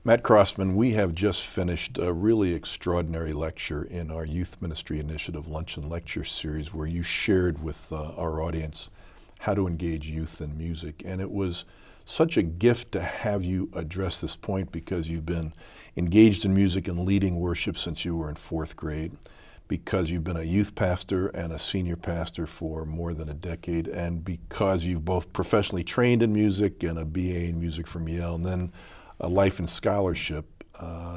Matt Croasmun, we have just finished a really extraordinary lecture in our Youth Ministry Initiative Lunch and Lecture series where you shared with our audience how to engage youth in music. And it was such a gift to have you address this point because you've been engaged in music and leading worship since you were in 4th grade, because you've been a youth pastor and a senior pastor for more than a decade, and because you've both professionally trained in music and a BA in music from Yale, and then a life in scholarship,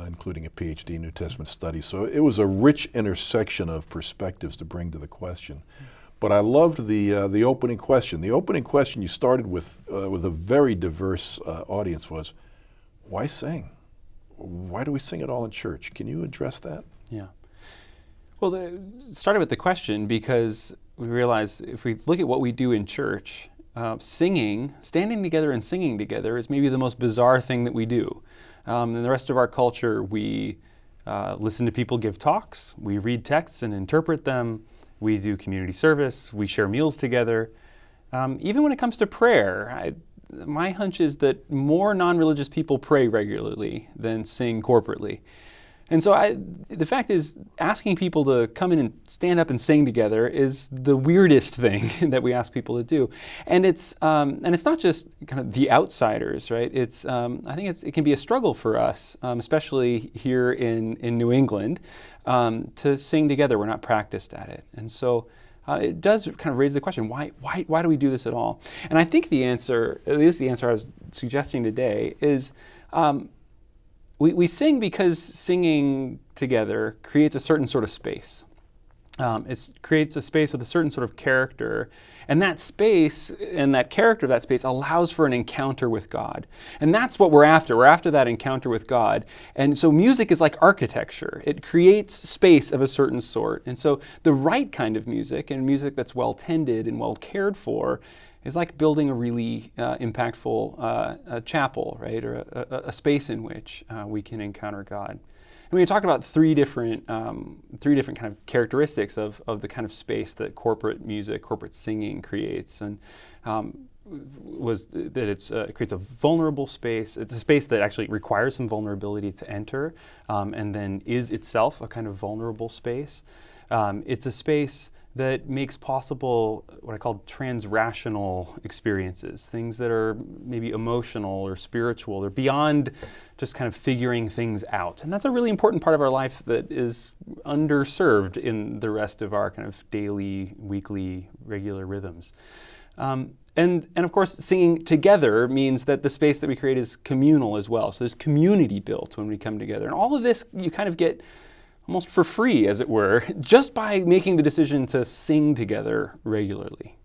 including a PhD in New Testament studies. So it was a rich intersection of perspectives to bring to the question. But I loved the opening question. The opening question you started with a very diverse audience was, why sing? Why do we sing it all in church? Can you address that? Yeah. Well, it started with the question because we realized if we look at what we do in church, singing, standing together and singing together is maybe the most bizarre thing that we do. In the rest of our culture, we listen to people give talks, we read texts and interpret them, we do community service, we share meals together. Even when it comes to prayer, my hunch is that more non-religious people pray regularly than sing corporately. And so the fact is, asking people to come in and stand up and sing together is the weirdest thing that we ask people to do. And it's not just kind of the outsiders, right? I think it can be a struggle for us, especially here in New England, to sing together. We're not practiced at it. And so it does kind of raise the question, why do we do this at all? And I think the answer, at least the answer I was suggesting today, is we sing because singing together creates a certain sort of space. It creates a space with a certain sort of character, and that space and that character of that space allows for an encounter with God. And that's what we're after. We're after that encounter with God. And so music is like architecture. It creates space of a certain sort. And so the right kind of music, and music that's well tended and well cared for, is like building a really impactful chapel, right, or a space in which we can encounter God. And we talked about three different kind of characteristics of the kind of space that corporate music, corporate singing creates, and was that it creates a vulnerable space. It's a space that actually requires some vulnerability to enter, and then is itself a kind of vulnerable space. It's a space that makes possible what I call transrational experiences, things that are maybe emotional or spiritual or beyond just kind of figuring things out. And that's a really important part of our life that is underserved in the rest of our kind of daily, weekly, regular rhythms. And of course, singing together means that the space that we create is communal as well. So there's community built when we come together. And all of this you kind of get almost for free, as it were, just by making the decision to sing together regularly.